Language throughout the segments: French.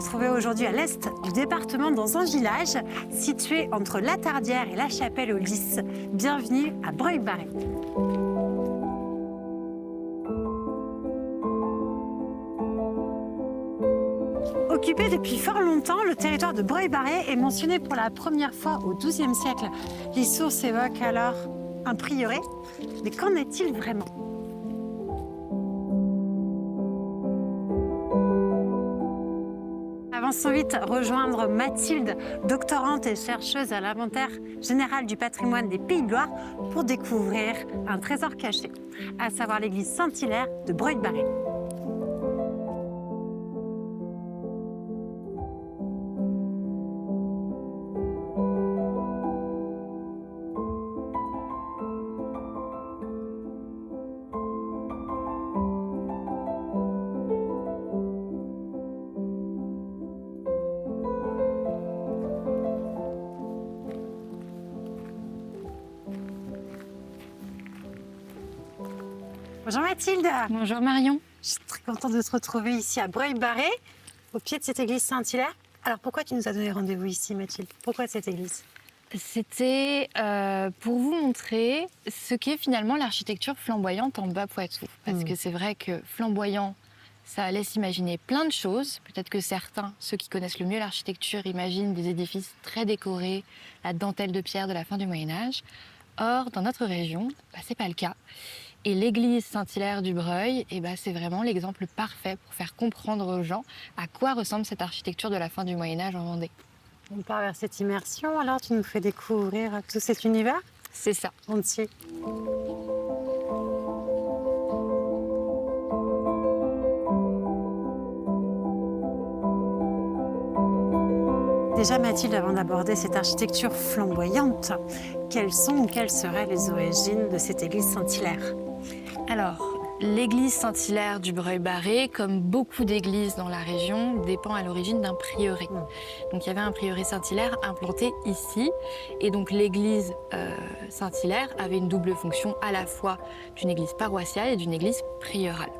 retrouver aujourd'hui à l'est du département dans un village situé entre La Tardière et La Chapelle-aux-Lys. Bienvenue à Breuil-Barré. Occupé depuis fort longtemps, le territoire de Breuil-Barré est mentionné pour la première fois au XIIe siècle. Les sources évoquent alors un prieuré. Mais qu'en est-il vraiment ? Avançons vite rejoindre Mathilde, doctorante et chercheuse à l'inventaire général du patrimoine des Pays de Loire, pour découvrir un trésor caché, à savoir l'église Saint-Hilaire de Breuil-Barré. Bonjour Mathilde. Bonjour Marion. Je suis très contente de te retrouver ici à Breuil-Barré, au pied de cette église Saint-Hilaire. Alors pourquoi tu nous as donné rendez-vous ici, Mathilde? Pourquoi cette église? C'était pour vous montrer ce qu'est finalement l'architecture flamboyante en Bas-Poitou. Parce que c'est vrai que flamboyant, ça laisse imaginer plein de choses. Peut-être que certains, ceux qui connaissent le mieux l'architecture, imaginent des édifices très décorés, la dentelle de pierre de la fin du Moyen-Âge. Or, dans notre région, c'est pas le cas. Et l'église Saint-Hilaire du Breuil, c'est vraiment l'exemple parfait pour faire comprendre aux gens à quoi ressemble cette architecture de la fin du Moyen-Âge en Vendée. On part vers cette immersion, alors tu nous fais découvrir tout cet univers? C'est ça. Entier. Déjà Mathilde, avant d'aborder cette architecture flamboyante, quelles seraient les origines de cette église Saint-Hilaire? Alors, l'église Saint-Hilaire du Breuil-Barré, comme beaucoup d'églises dans la région, dépend à l'origine d'un prieuré. Donc il y avait un prieuré Saint-Hilaire implanté ici. Et donc l'église Saint-Hilaire avait une double fonction, à la fois d'une église paroissiale et d'une église prieurale.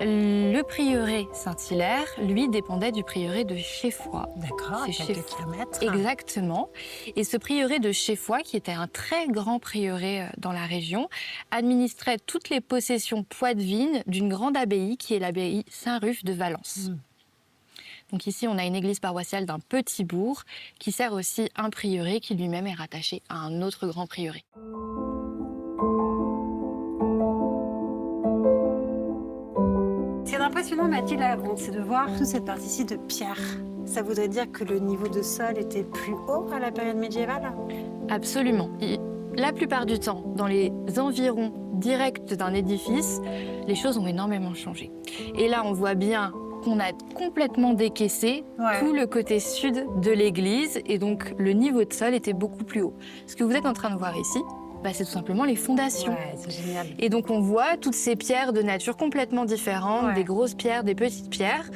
Le prieuré Saint-Hilaire, lui, dépendait du prieuré de Cheffoy. D'accord, quelques kilomètres. Exactement. Et ce prieuré de Cheffoy, qui était un très grand prieuré dans la région, administrait toutes les possessions poitevines d'une grande abbaye qui est l'abbaye Saint-Ruf de Valence. Donc ici, on a une église paroissiale d'un petit bourg qui sert aussi un prieuré qui lui-même est rattaché à un autre grand prieuré. Ce qui est impressionnant, Mathilde, c'est de voir toute cette partie-ci de pierre. Ça voudrait dire que le niveau de sol était plus haut à la période médiévale? Absolument. La plupart du temps, dans les environs directs d'un édifice, les choses ont énormément changé. Et là, on voit bien qu'on a complètement décaissé tout le côté sud de l'église, et donc le niveau de sol était beaucoup plus haut. Ce que vous êtes en train de voir ici, c'est tout simplement les fondations. Ouais, c'est génial. Et donc on voit toutes ces pierres de nature complètement différente, des grosses pierres, des petites pierres,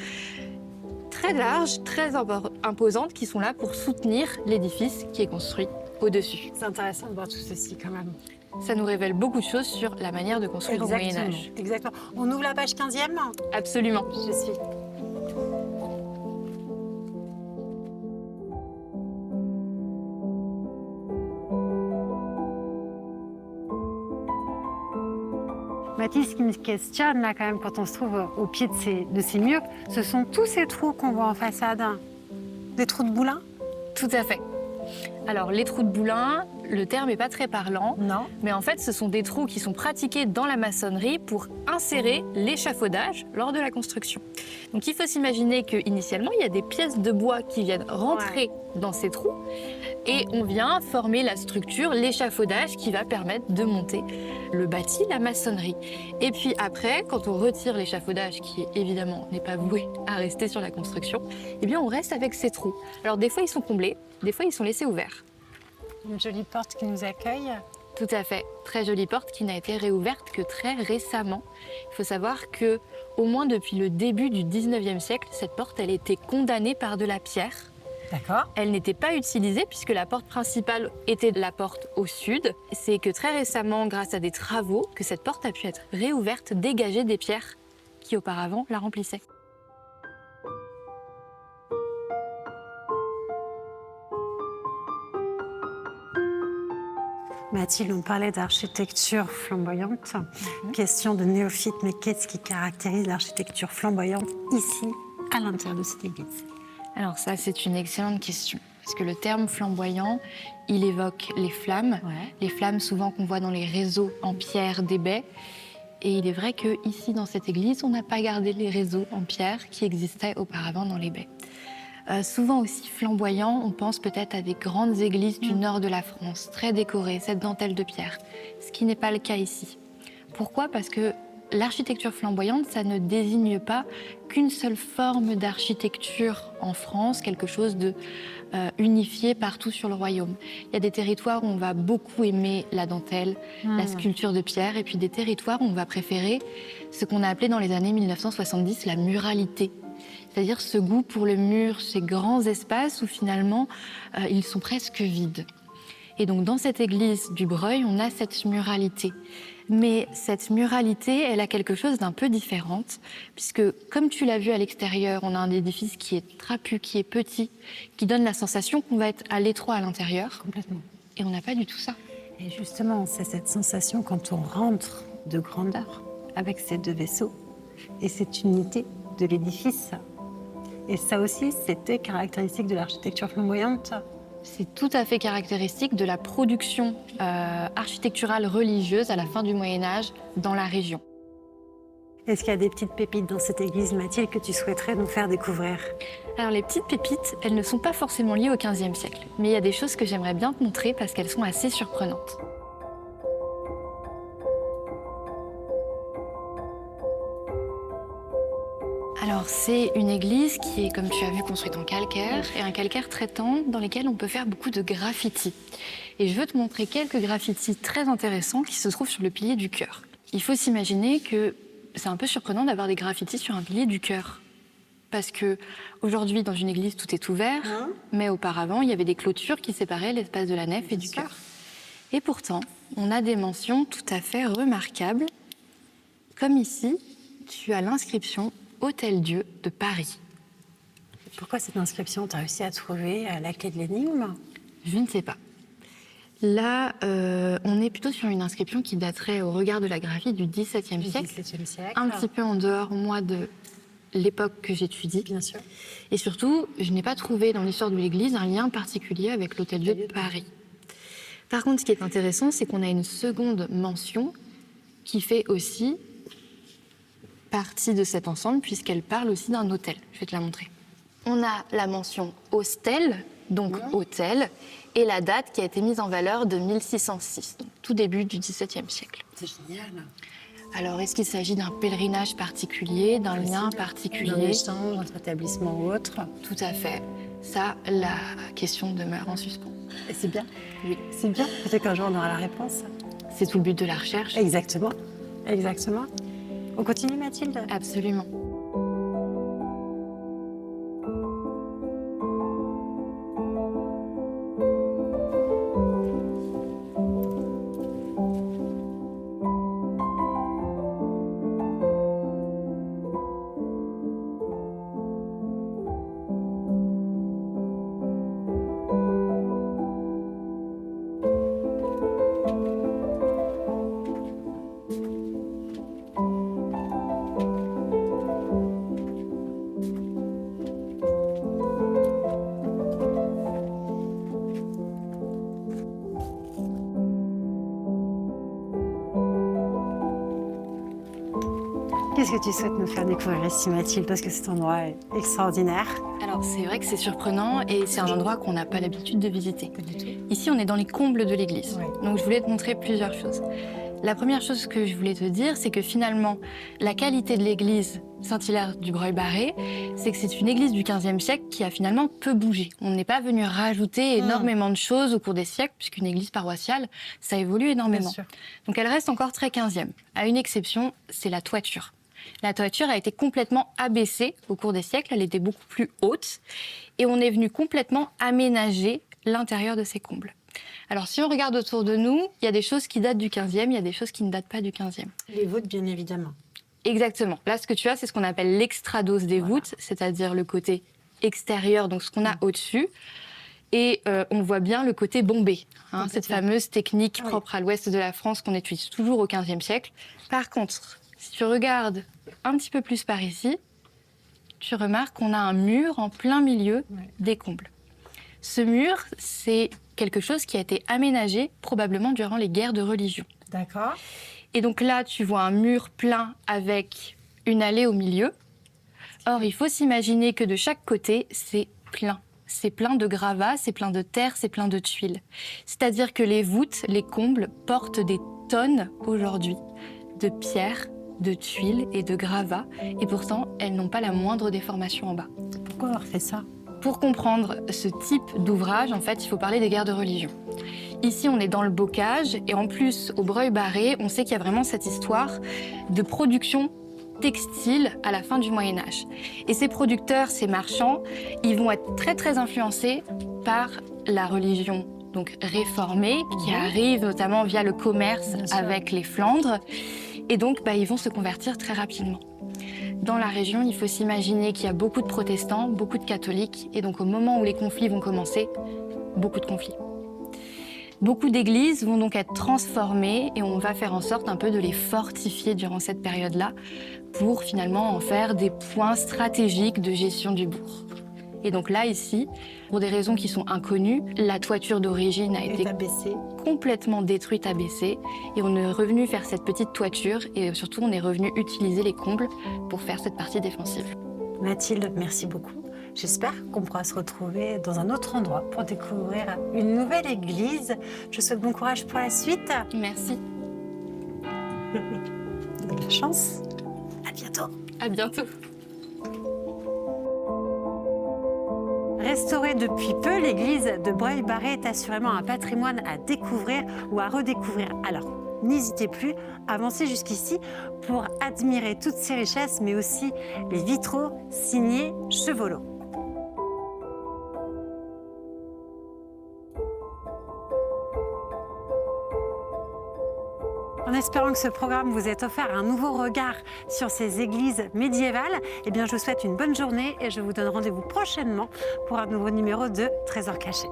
très larges, très imposantes, qui sont là pour soutenir l'édifice qui est construit au-dessus. C'est intéressant de voir tout ceci quand même. Ça nous révèle beaucoup de choses sur la manière de construire au Moyen-Âge. Exactement. On ouvre la page 15e? Absolument. Je suis. Mathilde, ce qui me questionne là quand même quand on se trouve au pied de ces murs, ce sont tous ces trous qu'on voit en façade. Des trous de boulin? Tout à fait. Alors, les trous de boulin, le terme n'est pas très parlant. Non. Mais en fait, ce sont des trous qui sont pratiqués dans la maçonnerie pour insérer l'échafaudage lors de la construction. Donc, il faut s'imaginer qu'initialement, il y a des pièces de bois qui viennent rentrer dans ces trous. Et on vient former la structure, l'échafaudage qui va permettre de monter le bâti, la maçonnerie. Et puis après, quand on retire l'échafaudage, qui évidemment n'est pas voué à rester sur la construction, on reste avec ces trous. Alors des fois, ils sont comblés, des fois, ils sont laissés ouverts. Une jolie porte qui nous accueille. Tout à fait. Très jolie porte qui n'a été réouverte que très récemment. Il faut savoir que, au moins depuis le début du 19e siècle, cette porte, elle était condamnée par de la pierre. D'accord. Elle n'était pas utilisée puisque la porte principale était la porte au sud. C'est que très récemment, grâce à des travaux, que cette porte a pu être réouverte, dégagée des pierres qui auparavant la remplissaient. Mathilde, on parlait d'architecture flamboyante. Question de néophyte, mais qu'est-ce qui caractérise l'architecture flamboyante ici, à l'intérieur de cette église? Alors ça, c'est une excellente question. Parce que le terme flamboyant, il évoque les flammes. Ouais. Les flammes souvent qu'on voit dans les réseaux en pierre des baies. Et il est vrai qu'ici, dans cette église, on n'a pas gardé les réseaux en pierre qui existaient auparavant dans les baies. Souvent aussi flamboyant, on pense peut-être à des grandes églises du nord de la France, très décorées, cette dentelle de pierre, ce qui n'est pas le cas ici. Pourquoi ? Parce que l'architecture flamboyante, ça ne désigne pas qu'une seule forme d'architecture en France, quelque chose de unifié partout sur le royaume. Il y a des territoires où on va beaucoup aimer la dentelle, la sculpture de pierre, et puis des territoires où on va préférer ce qu'on a appelé dans les années 1970 la muralité. C'est-à-dire ce goût pour le mur, ces grands espaces où finalement ils sont presque vides. Et donc dans cette église du Breuil, on a cette muralité. Mais cette muralité, elle a quelque chose d'un peu différente, puisque comme tu l'as vu à l'extérieur, on a un édifice qui est trapu, qui est petit, qui donne la sensation qu'on va être à l'étroit à l'intérieur. Complètement. Et on n'a pas du tout ça. Et justement, c'est cette sensation quand on rentre de grandeur avec ces deux vaisseaux et cette unité de l'édifice. Et ça aussi, c'était caractéristique de l'architecture flamboyante. C'est tout à fait caractéristique de la production architecturale religieuse à la fin du Moyen-Âge dans la région. Est-ce qu'il y a des petites pépites dans cette église, Mathilde, que tu souhaiterais nous faire découvrir? Alors les petites pépites, elles ne sont pas forcément liées au XVe siècle, mais il y a des choses que j'aimerais bien te montrer parce qu'elles sont assez surprenantes. Alors c'est une église qui est, comme tu as vu, construite en calcaire, et un calcaire très tendre dans lequel on peut faire beaucoup de graffitis. Et je veux te montrer quelques graffitis très intéressants qui se trouvent sur le pilier du chœur. Il faut s'imaginer que c'est un peu surprenant d'avoir des graffitis sur un pilier du chœur. Parce que aujourd'hui, dans une église, tout est ouvert, mais auparavant, il y avait des clôtures qui séparaient l'espace de la nef et du chœur. Et pourtant, on a des mentions tout à fait remarquables. Comme ici, tu as l'inscription Hôtel-Dieu de Paris. Pourquoi cette inscription, tu as réussi à trouver la clé de l'énigme? Je ne sais pas. Là, on est plutôt sur une inscription qui daterait au regard de la graphie du XVIIe siècle. XVIIe siècle. Un petit peu en dehors, moi, de l'époque que j'étudie. Bien sûr. Et surtout, je n'ai pas trouvé dans l'histoire de l'Église un lien particulier avec l'Hôtel-Dieu de Paris. Par contre, ce qui est intéressant, c'est qu'on a une seconde mention qui fait aussi partie de cet ensemble, puisqu'elle parle aussi d'un hôtel. Je vais te la montrer. On a la mention hostel, donc hôtel, et la date qui a été mise en valeur de 1606, donc tout début du XVIIe siècle. C'est génial. Alors, est-ce qu'il s'agit d'un pèlerinage particulier, d'un lien particulier? Un échange entre établissements ou autre. Tout à fait. Ça, la question demeure en suspens. Et c'est bien. Oui. C'est bien. Peut-être qu'un jour on aura la réponse. C'est tout le but de la recherche. Exactement. Exactement. On continue, Mathilde? Absolument. Qu'est-ce que tu souhaites nous faire découvrir ici, Mathilde? Parce que cet endroit est extraordinaire. Alors, c'est vrai que c'est surprenant et c'est un endroit qu'on n'a pas l'habitude de visiter. Pas du tout. Ici, on est dans les combles de l'église. Ouais. Donc, je voulais te montrer plusieurs choses. La première chose que je voulais te dire, c'est que finalement, la qualité de l'église Saint-Hilaire du Breuil-Barré, c'est que c'est une église du XVe siècle qui a finalement peu bougé. On n'est pas venu rajouter énormément de choses au cours des siècles, puisqu'une église paroissiale, ça évolue énormément. Bien sûr. Donc, elle reste encore très XVe. À une exception, c'est la toiture. La toiture a été complètement abaissée au cours des siècles, elle était beaucoup plus haute et on est venu complètement aménager l'intérieur de ces combles. Alors si on regarde autour de nous, il y a des choses qui datent du 15e, il y a des choses qui ne datent pas du 15e. Les voûtes, bien évidemment. Exactement. Là, ce que tu as, c'est ce qu'on appelle l'extrados des voûtes, c'est-à-dire le côté extérieur, donc ce qu'on a au-dessus. Et on voit bien le côté bombé, hein, cette fameuse technique Oui. propre à l'ouest de la France qu'on utilise toujours au XVe siècle. Par contre, si tu regardes un petit peu plus par ici, tu remarques qu'on a un mur en plein milieu des combles. Ce mur, c'est quelque chose qui a été aménagé probablement durant les guerres de religion. D'accord. Et donc là, tu vois un mur plein avec une allée au milieu. Or, il faut s'imaginer que de chaque côté, c'est plein. C'est plein de gravats, c'est plein de terre, c'est plein de tuiles. C'est-à-dire que les voûtes, les combles, portent des tonnes aujourd'hui de pierres, de tuiles et de gravats. Et pourtant, elles n'ont pas la moindre déformation en bas. Pourquoi avoir fait ça? Pour comprendre ce type d'ouvrage, en fait, il faut parler des guerres de religion. Ici, on est dans le bocage, et en plus, au Breuil-Barré, on sait qu'il y a vraiment cette histoire de production textile à la fin du Moyen-Âge. Et ces producteurs, ces marchands, ils vont être très, très influencés par la religion donc réformée, qui arrive notamment via le commerce avec les Flandres. Et donc, ils vont se convertir très rapidement. Dans la région, il faut s'imaginer qu'il y a beaucoup de protestants, beaucoup de catholiques, et donc au moment où les conflits vont commencer, beaucoup de conflits. Beaucoup d'églises vont donc être transformées et on va faire en sorte un peu de les fortifier durant cette période-là pour finalement en faire des points stratégiques de gestion du bourg. Et donc là, ici, pour des raisons qui sont inconnues, la toiture d'origine a été complètement détruite, abaissée, et on est revenu faire cette petite toiture, et surtout on est revenu utiliser les combles pour faire cette partie défensive. Mathilde, merci beaucoup. J'espère qu'on pourra se retrouver dans un autre endroit pour découvrir une nouvelle église. Je souhaite bon courage pour la suite. Merci. De la chance. À bientôt. À bientôt. Restaurée depuis peu, l'église de Breuil-Barré est assurément un patrimoine à découvrir ou à redécouvrir. Alors, n'hésitez plus, avancez jusqu'ici pour admirer toutes ces richesses, mais aussi les vitraux signés Chevolot. En espérant que ce programme vous ait offert un nouveau regard sur ces églises médiévales, eh bien, je vous souhaite une bonne journée et je vous donne rendez-vous prochainement pour un nouveau numéro de Trésors cachés.